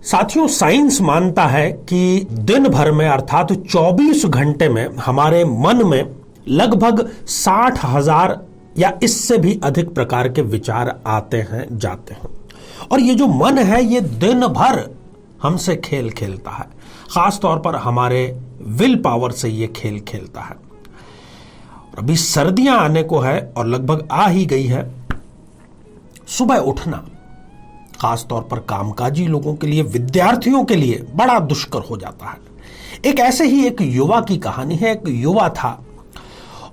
साथियों, साइंस मानता है कि दिन भर में अर्थात 24 घंटे में हमारे मन में लगभग 60,000 या इससे भी अधिक प्रकार के विचार आते हैं जाते हैं। और ये जो मन है ये दिन भर हमसे खेल खेलता है, खास तौर पर हमारे विल पावर से ये खेल खेलता है। अभी सर्दियां आने को है और लगभग आ ही गई है। सुबह उठना खास तौर पर कामकाजी लोगों के लिए, विद्यार्थियों के लिए बड़ा दुष्कर हो जाता है। एक ऐसे ही एक युवा की कहानी है। एक युवा था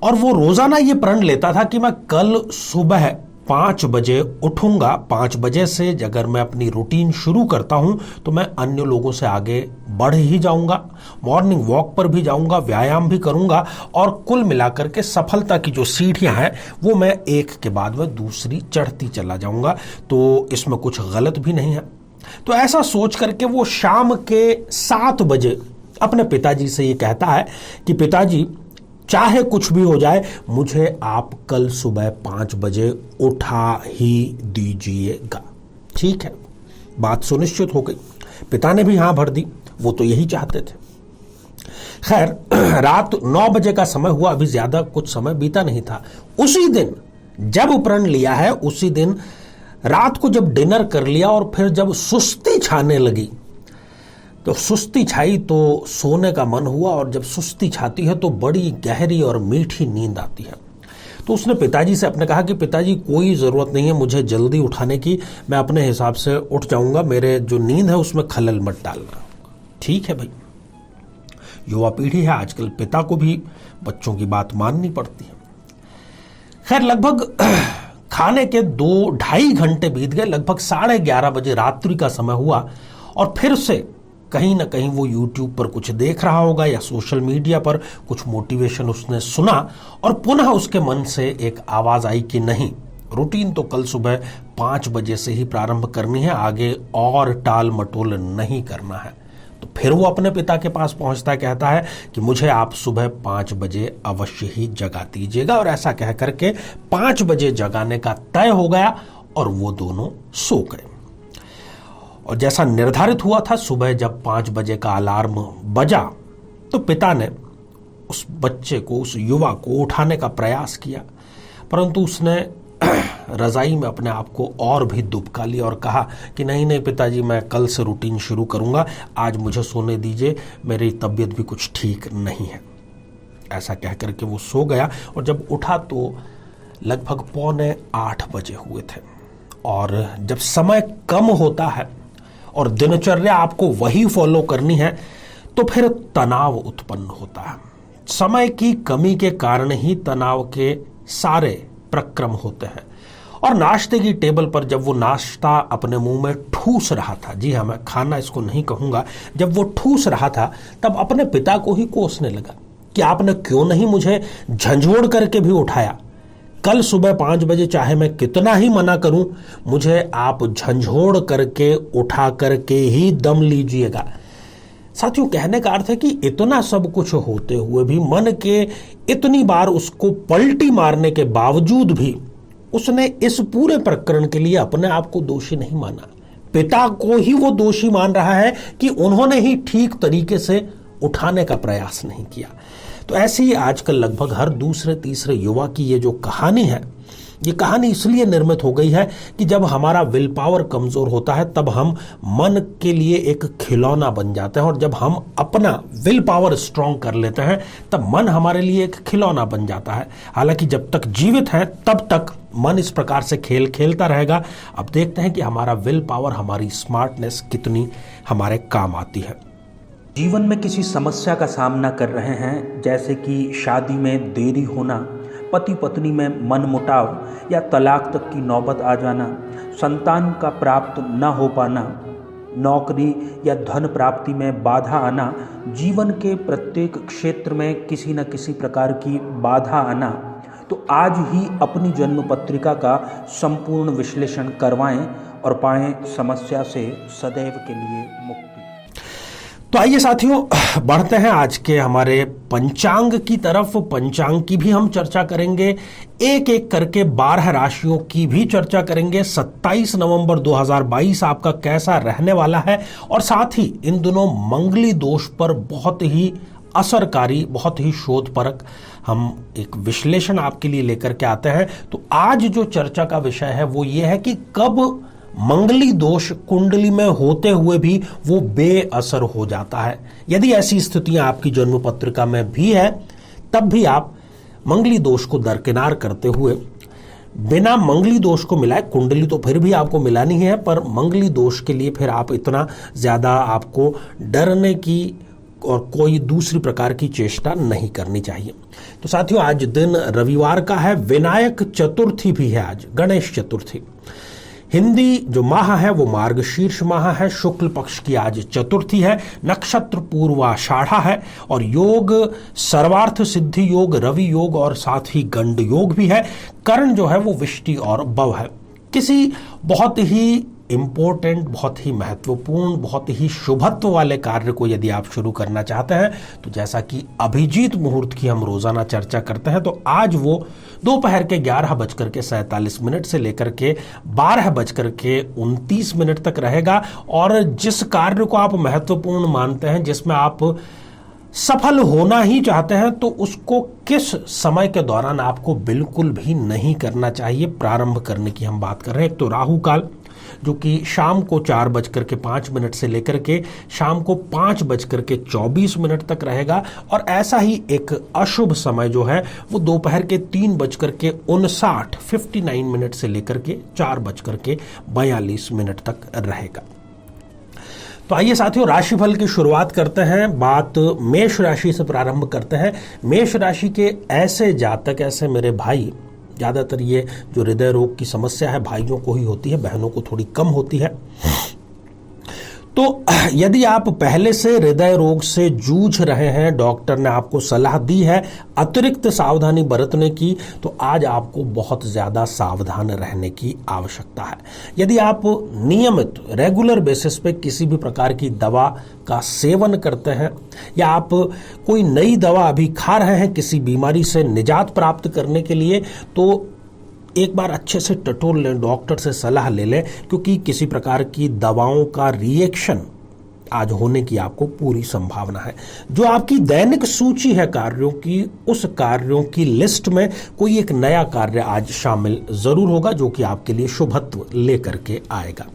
और वो रोजाना ये प्रण लेता था कि मैं कल सुबह 5 बजे उठूंगा। 5 बजे से अगर मैं अपनी रूटीन शुरू करता हूं तो मैं अन्य लोगों से आगे बढ़ ही जाऊंगा, मॉर्निंग वॉक पर भी जाऊंगा, व्यायाम भी करूंगा और कुल मिलाकर के सफलता की जो सीढ़ियां हैं वो मैं एक के बाद में दूसरी चढ़ती चला जाऊंगा। तो इसमें कुछ गलत भी नहीं है। तो ऐसा सोच करके वो शाम के 7 बजे अपने पिताजी से ये कहता है कि पिताजी, चाहे कुछ भी हो जाए, मुझे आप कल सुबह 5 बजे उठा ही दीजिएगा। ठीक है, बात सुनिश्चित हो गई। पिता ने भी हां भर दी, वो तो यही चाहते थे। खैर, रात 9 बजे का समय हुआ, अभी ज्यादा कुछ समय बीता नहीं था। उसी दिन जब प्रण लिया है, उसी दिन रात को जब डिनर कर लिया और फिर जब सुस्ती छाने लगी, तो सुस्ती छाई तो सोने का मन हुआ और जब सुस्ती छाती है तो बड़ी गहरी और मीठी नींद आती है। तो उसने पिताजी से अपने कहा कि पिताजी, कोई ज़रूरत नहीं है मुझे जल्दी उठाने की, मैं अपने हिसाब से उठ जाऊंगा, मेरे जो नींद है उसमें खलल मत डालना। ठीक है भाई, युवा पीढ़ी है आजकल, पिता को भी बच्चों की बात माननी पड़ती है। खैर, लगभग खाने के 2-2.5 घंटे बीत गए। लगभग 11:30 बजे रात्रि का समय हुआ और फिर से कहीं ना कहीं वो YouTube पर कुछ देख रहा होगा या सोशल मीडिया पर कुछ मोटिवेशन उसने सुना और पुनः उसके मन से एक आवाज आई कि नहीं, रूटीन तो कल सुबह 5 बजे से ही प्रारंभ करनी है, आगे और टाल मटोल नहीं करना है। तो फिर वो अपने पिता के पास पहुंचता है, कहता है कि मुझे आप सुबह 5 बजे अवश्य ही जगा दीजिएगा। और ऐसा कह करके 5 बजे जगाने का तय हो गया और वो दोनों सो गए। और जैसा निर्धारित हुआ था, सुबह जब 5 बजे का अलार्म बजा तो पिता ने उस बच्चे को, उस युवा को उठाने का प्रयास किया, परंतु उसने रजाई में अपने आप को और भी दुबका लिया और कहा कि नहीं नहीं पिताजी, मैं कल से रूटीन शुरू करूंगा, आज मुझे सोने दीजिए, मेरी तबीयत भी कुछ ठीक नहीं है। ऐसा कह करके वो सो गया और जब उठा तो लगभग 7:45 बजे हुए थे। और जब समय कम होता है और दिनचर्या आपको वही फॉलो करनी है तो फिर तनाव उत्पन्न होता है। समय की कमी के कारण ही तनाव के सारे प्रक्रम होते हैं। और नाश्ते की टेबल पर जब वो नाश्ता अपने मुंह में ठूस रहा था, जी हाँ, मैं खाना इसको नहीं कहूंगा, जब वो ठूस रहा था तब अपने पिता को ही कोसने लगा कि आपने क्यों नहीं मुझे झंझोड़ करके भी उठाया। कल सुबह 5 बजे चाहे मैं कितना ही मना करूं, मुझे आप झंझोड़ करके उठा करके ही दम लीजिएगा। साथियों, कहने का अर्थ है कि इतना सब कुछ होते हुए भी, मन के इतनी बार उसको पलटी मारने के बावजूद भी उसने इस पूरे प्रकरण के लिए अपने आप को दोषी नहीं माना। पिता को ही वो दोषी मान रहा है कि उन्होंने ही ठीक तरीके से उठाने का प्रयास नहीं किया। तो ऐसे ही आजकल लगभग हर दूसरे तीसरे युवा की ये जो कहानी है, ये कहानी इसलिए निर्मित हो गई है कि जब हमारा विल पावर कमजोर होता है तब हम मन के लिए एक खिलौना बन जाते हैं, और जब हम अपना विल पावर स्ट्रांग कर लेते हैं तब मन हमारे लिए एक खिलौना बन जाता है। हालांकि जब तक जीवित हैं तब तक मन इस प्रकार से खेल खेलता रहेगा। अब देखते हैं कि हमारा विल पावर, हमारी स्मार्टनेस कितनी हमारे काम आती है। जीवन में किसी समस्या का सामना कर रहे हैं, जैसे कि शादी में देरी होना, पति पत्नी में मनमुटाव या तलाक तक की नौबत आ जाना, संतान का प्राप्त न हो पाना, नौकरी या धन प्राप्ति में बाधा आना, जीवन के प्रत्येक क्षेत्र में किसी न किसी प्रकार की बाधा आना। तो आज ही अपनी जन्म पत्रिका का संपूर्ण विश्लेषण करवाएं और पाएं समस्या से सदैव के लिए मुक्ति। तो आइए साथियों, बढ़ते हैं आज के हमारे पंचांग की तरफ। पंचांग की भी हम चर्चा करेंगे, एक एक करके 12 राशियों की भी चर्चा करेंगे। 27 नवंबर 2022 आपका कैसा रहने वाला है, और साथ ही इन दिनों मंगली दोष पर बहुत ही असरकारी, बहुत ही शोधपरक हम एक विश्लेषण आपके लिए लेकर के आते हैं। तो आज जो चर्चा का विषय है वो ये है कि कब मंगली दोष कुंडली में होते हुए भी वो बेअसर हो जाता है। यदि ऐसी स्थितियां आपकी जन्म पत्रिका में भी है, तब भी आप मंगली दोष को दरकिनार करते हुए बिना मंगली दोष को मिलाए, कुंडली तो फिर भी आपको मिलानी है, पर मंगली दोष के लिए फिर आप इतना ज्यादा आपको डरने की और कोई दूसरी प्रकार की चेष्टा नहीं करनी चाहिए। तो साथियों, आज दिन रविवार का है, विनायक चतुर्थी भी है आज, गणेश चतुर्थी। हिंदी जो माह है वो मार्गशीर्ष माह है, शुक्ल पक्ष की आज चतुर्थी है, नक्षत्र पूर्वाषाढ़ा है, और योग सर्वार्थ सिद्धि योग, रवि योग और साथ ही गंड योग भी है। करण जो है वो विष्टि और भव है। किसी बहुत ही इंपॉर्टेंट, बहुत ही महत्वपूर्ण, बहुत ही शुभत्व वाले कार्य को यदि आप शुरू करना चाहते हैं, तो जैसा कि अभिजीत मुहूर्त की हम रोजाना चर्चा करते हैं, तो आज वो दोपहर के 11:47 से लेकर के 12:29 तक रहेगा। और जिस कार्य को आप महत्वपूर्ण मानते हैं, जिसमें आप सफल होना ही चाहते हैं, तो उसको किस समय के दौरान आपको बिल्कुल भी नहीं करना चाहिए प्रारंभ करने की हम बात कर रहे हैं। एक तो राहु काल, जो कि शाम को 4:05 से लेकर के शाम को 5:24 तक रहेगा, और ऐसा ही एक अशुभ समय जो है वो दोपहर के 3:59 से लेकर के 4:42 तक रहेगा। तो आइए साथियों, राशिफल की शुरुआत करते हैं। बात मेष राशि से प्रारंभ करते हैं। मेष राशि के ऐसे जातक, ऐसे मेरे भाई, ज्यादातर ये जो हृदय रोग की समस्या है भाइयों को ही होती है, बहनों को थोड़ी कम होती है। तो यदि आप पहले से हृदय रोग से जूझ रहे हैं, डॉक्टर ने आपको सलाह दी है अतिरिक्त सावधानी बरतने की, तो आज आपको बहुत ज्यादा सावधान रहने की आवश्यकता है। यदि आप नियमित रेगुलर बेसिस पे किसी भी प्रकार की दवा का सेवन करते हैं, या आप कोई नई दवा अभी खा रहे हैं किसी बीमारी से निजात प्राप्त करने के लिए, तो एक बार अच्छे से टटोल लें, डॉक्टर से सलाह ले लें, क्योंकि किसी प्रकार की दवाओं का रिएक्शन आज होने की आपको पूरी संभावना है। जो आपकी दैनिक सूची है कार्यों की, उस कार्यों की लिस्ट में कोई एक नया कार्य आज शामिल जरूर होगा, जो कि आपके लिए शुभत्व लेकर के आएगा।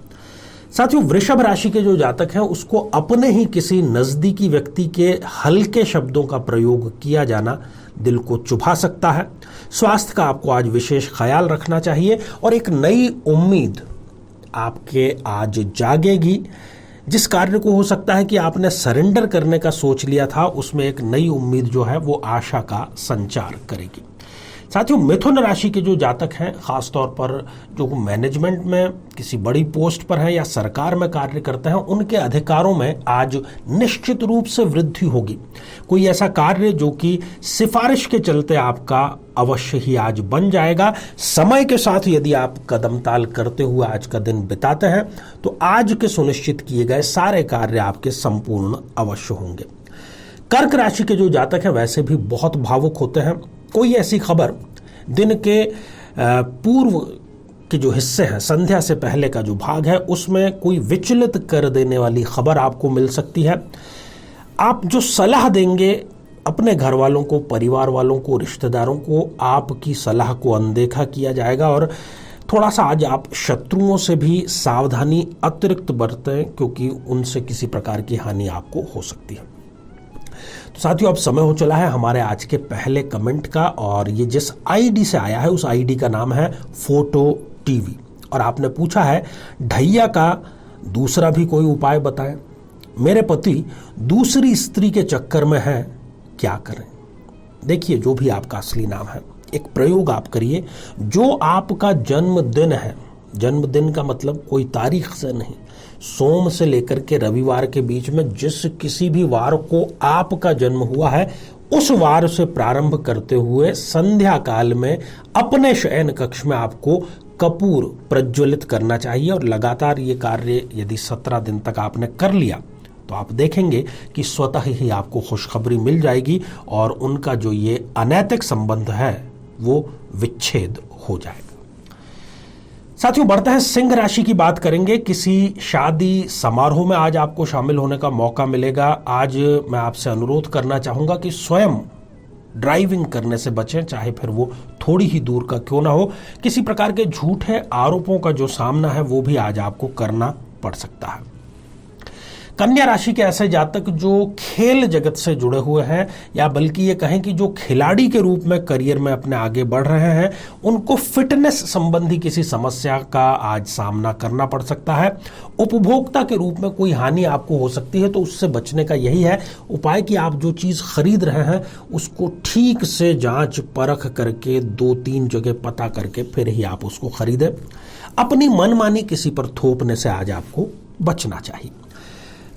साथियों, वृषभ राशि के जो जातक हैं, उसको अपने ही किसी नजदीकी व्यक्ति के हल्के शब्दों का प्रयोग किया जाना दिल को चुभा सकता है। स्वास्थ्य का आपको आज विशेष ख्याल रखना चाहिए, और एक नई उम्मीद आपके आज जागेगी। जिस कार्य को हो सकता है कि आपने सरेंडर करने का सोच लिया था, उसमें एक नई उम्मीद जो है वो आशा का संचार करेगी। साथियों, मिथुन राशि के जो जातक हैं, खासतौर पर जो मैनेजमेंट में किसी बड़ी पोस्ट पर हैं या सरकार में कार्य करते हैं, उनके अधिकारों में आज निश्चित रूप से वृद्धि होगी। कोई ऐसा कार्य जो कि सिफारिश के चलते आपका अवश्य ही आज बन जाएगा। समय के साथ यदि आप कदमताल करते हुए आज का दिन बिताते हैं, तो आज के सुनिश्चित किए गए सारे कार्य आपके संपूर्ण अवश्य होंगे। कर्क राशि के जो जातक हैं, वैसे भी बहुत भावुक होते हैं। कोई ऐसी खबर दिन के पूर्व के जो हिस्से हैं, संध्या से पहले का जो भाग है, उसमें कोई विचलित कर देने वाली खबर आपको मिल सकती है। आप जो सलाह देंगे अपने घर वालों को, परिवार वालों को, रिश्तेदारों को, आपकी सलाह को अनदेखा किया जाएगा, और थोड़ा सा आज आप शत्रुओं से भी सावधानी अतिरिक्त बरतें, क्योंकि उनसे किसी प्रकार की हानि आपको हो सकती है। तो साथियों, अब समय हो चला है हमारे आज के पहले कमेंट का, और ये जिस आईडी से आया है उस आईडी का नाम है फोटो टीवी, और आपने पूछा है ढैया का दूसरा भी कोई उपाय बताएं। मेरे पति दूसरी स्त्री के चक्कर में हैं, क्या करें? देखिए, जो भी आपका असली नाम है, एक प्रयोग आप करिए। जो आपका जन्मदिन है, जन्मदिन का मतलब कोई तारीख से नहीं, सोम से लेकर के रविवार के बीच में जिस किसी भी वार को आपका जन्म हुआ है, उस वार से प्रारंभ करते हुए संध्या काल में अपने शयन कक्ष में आपको कपूर प्रज्वलित करना चाहिए, और लगातार ये कार्य यदि 17 दिन तक आपने कर लिया, तो आप देखेंगे कि स्वतः ही आपको खुशखबरी मिल जाएगी और उनका जो ये अनैतिक संबंध है वो विच्छेद हो जाएगा। साथियों, बढ़ते हैं सिंह राशि की बात करेंगे। किसी शादी समारोह में आज आपको शामिल होने का मौका मिलेगा। आज मैं आपसे अनुरोध करना चाहूंगा कि स्वयं ड्राइविंग करने से बचें, चाहे फिर वो थोड़ी ही दूर का क्यों ना हो। किसी प्रकार के झूठे आरोपों का जो सामना है वो भी आज आपको करना पड़ सकता है। कन्या राशि के ऐसे जातक जो खेल जगत से जुड़े हुए हैं, या बल्कि ये कहें कि जो खिलाड़ी के रूप में करियर में अपने आगे बढ़ रहे हैं, उनको फिटनेस संबंधी किसी समस्या का आज सामना करना पड़ सकता है। उपभोक्ता के रूप में कोई हानि आपको हो सकती है, तो उससे बचने का यही है उपाय कि आप जो चीज खरीद रहे हैं उसको ठीक से जांच परख करके 2-3 जगह पता करके फिर ही आप उसको खरीदें। अपनी मनमानी किसी पर थोपने से आज आपको बचना चाहिए।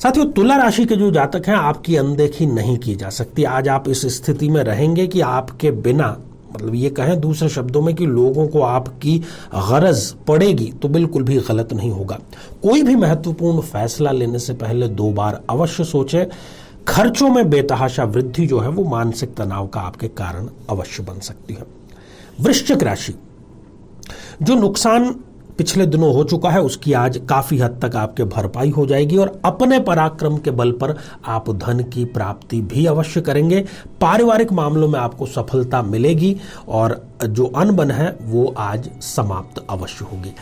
साथियों, तुला राशि के जो जातक हैं, आपकी अनदेखी नहीं की जा सकती। आज आप इस स्थिति में रहेंगे कि आपके बिना, मतलब ये कहें दूसरे शब्दों में कि लोगों को आपकी गरज पड़ेगी तो बिल्कुल भी गलत नहीं होगा। कोई भी महत्वपूर्ण फैसला लेने से पहले 2 बार अवश्य सोचें। खर्चों में बेतहाशा वृद्धि जो है वो मानसिक तनाव का आपके कारण अवश्य बन सकती है। वृश्चिक राशि, जो नुकसान पिछले दिनों हो चुका है उसकी आज काफी हद तक आपके भरपाई हो जाएगी और अपने पराक्रम के बल पर आप धन की प्राप्ति भी अवश्य करेंगे। पारिवारिक मामलों में आपको सफलता मिलेगी और जो अनबन है वो आज समाप्त अवश्य होगी।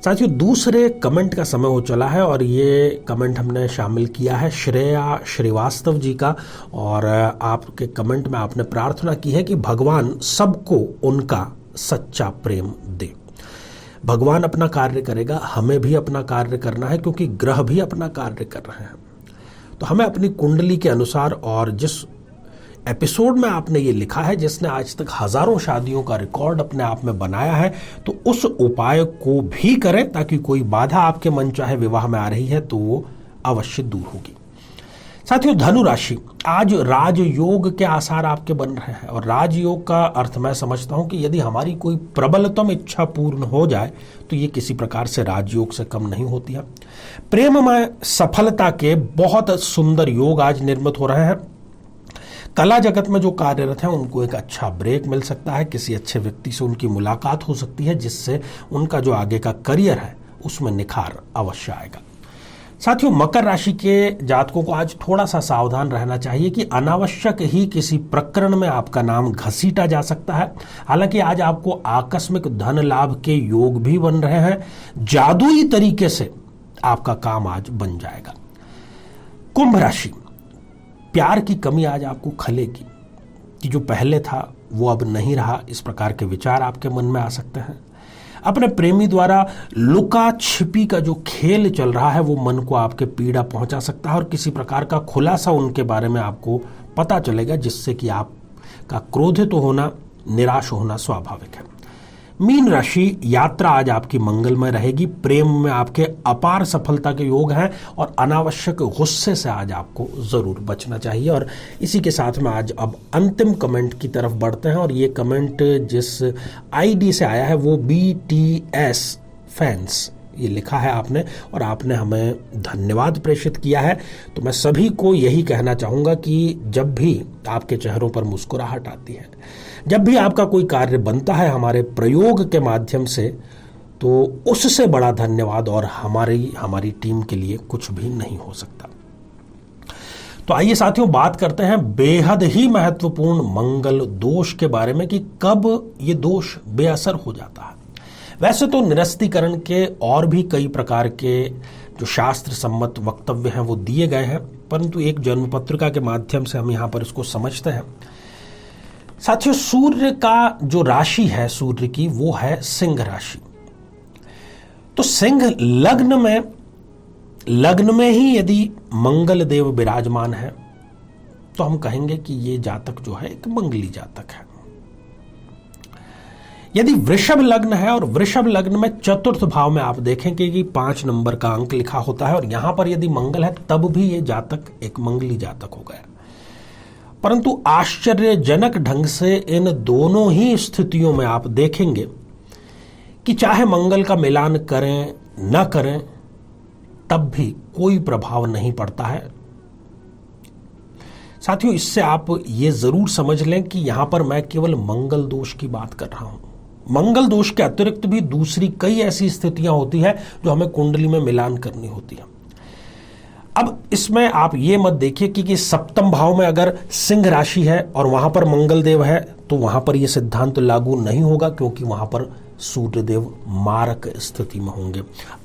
साथियों, दूसरे कमेंट का समय हो चला है और ये कमेंट हमने शामिल किया है श्रेया श्रीवास्तव जी का, और आपके कमेंट में आपने प्रार्थना की है कि भगवान सबको उनका सच्चा प्रेम दे। भगवान अपना कार्य करेगा, हमें भी अपना कार्य करना है क्योंकि ग्रह भी अपना कार्य कर रहे हैं। तो हमें अपनी कुंडली के अनुसार, और जिस एपिसोड में आपने ये लिखा है, जिसने आज तक हजारों शादियों का रिकॉर्ड अपने आप में बनाया है, तो उस उपाय को भी करें ताकि कोई बाधा आपके मन चाहे विवाह में आ रही है तो वो अवश्य दूर होगी। साथियों, धनु राशि, आज राजयोग के आसार आपके बन रहे हैं और राजयोग का अर्थ मैं समझता हूं कि यदि हमारी कोई प्रबलतम इच्छा पूर्ण हो जाए तो ये किसी प्रकार से राजयोग से कम नहीं होती है। प्रेम में सफलता के बहुत सुंदर योग आज निर्मित हो रहे हैं। कला जगत में जो कार्यरत हैं उनको एक अच्छा ब्रेक मिल सकता है। किसी अच्छे व्यक्ति से उनकी मुलाकात हो सकती है जिससे उनका जो आगे का करियर है उसमें निखार अवश्य आएगा। साथियों, मकर राशि के जातकों को आज थोड़ा सा सावधान रहना चाहिए कि अनावश्यक ही किसी प्रकरण में आपका नाम घसीटा जा सकता है। हालांकि आज आपको आकस्मिक धन लाभ के योग भी बन रहे हैं। जादुई तरीके से आपका काम आज बन जाएगा। कुंभ राशि, प्यार की कमी आज आपको खलेगी कि जो पहले था वो अब नहीं रहा, इस प्रकार के विचार आपके मन में आ सकते हैं। अपने प्रेमी द्वारा लुका छिपी का जो खेल चल रहा है वो मन को आपके पीड़ा पहुंचा सकता है और किसी प्रकार का खुलासा उनके बारे में आपको पता चलेगा जिससे कि आपका क्रोधित होना, निराश होना स्वाभाविक है। मीन राशि, यात्रा आज आपकी मंगलमय रहेगी। प्रेम में आपके अपार सफलता के योग हैं और अनावश्यक गुस्से से आज आपको जरूर बचना चाहिए। और इसी के साथ में आज अब अंतिम कमेंट की तरफ बढ़ते हैं और ये कमेंट जिस आईडी से आया है वो BTS फैंस ये लिखा है आपने, और आपने हमें धन्यवाद प्रेषित किया है। तो मैं सभी को यही कहना चाहूँगा कि जब भी आपके चेहरों पर मुस्कुराहट आती है, जब भी आपका कोई कार्य बनता है हमारे प्रयोग के माध्यम से, तो उससे बड़ा धन्यवाद और हमारी टीम के लिए कुछ भी नहीं हो सकता। तो आइए साथियों, बात करते हैं बेहद ही महत्वपूर्ण मंगल दोष के बारे में कि कब ये दोष बेअसर हो जाता है। वैसे तो निरस्तीकरण के और भी कई प्रकार के जो शास्त्र सम्मत वक्तव्य हैं वो दिए गए हैं, परंतु एक जन्म पत्रिका के माध्यम से हम यहाँ पर इसको समझते हैं। साथियों, सूर्य का जो राशि है सूर्य की वो है सिंह राशि। तो सिंह लग्न में ही यदि मंगल देव विराजमान है तो हम कहेंगे कि ये जातक जो है एक मंगली जातक है। यदि वृषभ लग्न है और वृषभ लग्न में चतुर्थ भाव में आप देखेंगे कि 5 नंबर का अंक लिखा होता है और यहां पर यदि मंगल है तब भी ये जातक एक मंगली जातक हो गया। परंतु आश्चर्यजनक ढंग से इन दोनों ही स्थितियों में आप देखेंगे कि चाहे मंगल का मिलान करें न करें तब भी कोई प्रभाव नहीं पड़ता है साथियों, इससे आप ये जरूर समझ लें कि यहां पर मैं केवल मंगल दोष की बात कर रहा हूं। मंगल दोष के अतिरिक्त भी दूसरी कई ऐसी स्थितियां होती है जो हमें कुंडली में मिलान करनी होती है। अब इसमें आप ये मत देखिए कि सप्तम भाव में अगर सिंह राशि है और वहां पर मंगल देव है तो वहां पर यह सिद्धांत लागू नहीं होगा, क्योंकि वहां पर सूर्यदेव मारक स्थिति में होंगे।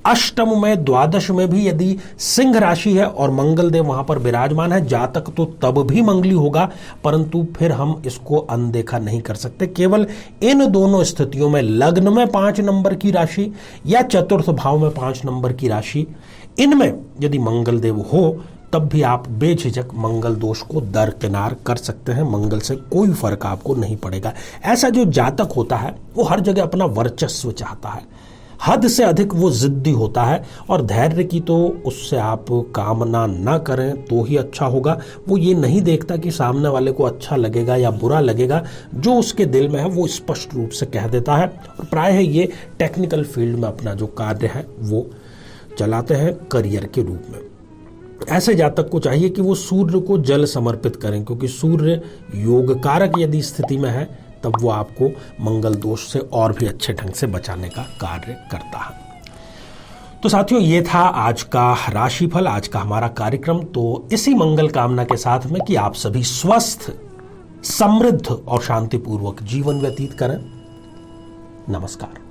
अष्टम में, द्वादश में भी यदि सिंह राशि है और मंगल देव वहां पर विराजमान है, जातक तो तब भी मंगली होगा, परंतु फिर हम इसको अनदेखा नहीं कर सकते। केवल इन दोनों स्थितियों में, लग्न में 5 नंबर की राशि या चतुर्थ भाव में 5 नंबर की राशि, इनमें यदि मंगल देव हो तब भी आप बेझिझक मंगल दोष को दरकिनार कर सकते हैं। मंगल से कोई फर्क आपको नहीं पड़ेगा। ऐसा जो जातक होता है वो हर जगह अपना वर्चस्व चाहता है, हद से अधिक वो जिद्दी होता है, और धैर्य की तो उससे आप कामना ना करें तो ही अच्छा होगा। वो ये नहीं देखता कि सामने वाले को अच्छा लगेगा या बुरा लगेगा, जो उसके दिल में है वो स्पष्ट रूप से कह देता है। और प्रायः ये टेक्निकल फील्ड में अपना जो कार्य है वो चलाते हैं करियर के रूप में। ऐसे जातक को चाहिए कि वो सूर्य को जल समर्पित करें, क्योंकि सूर्य योग कारक यदि स्थिति में है तब वो आपको मंगल दोष से और भी अच्छे ढंग से बचाने का कार्य करता है। तो साथियों, ये था आज का राशिफल, आज का हमारा कार्यक्रम। तो इसी मंगल कामना के साथ में कि आप सभी स्वस्थ, समृद्ध और शांतिपूर्वक जीवन व्यतीत करें। नमस्कार।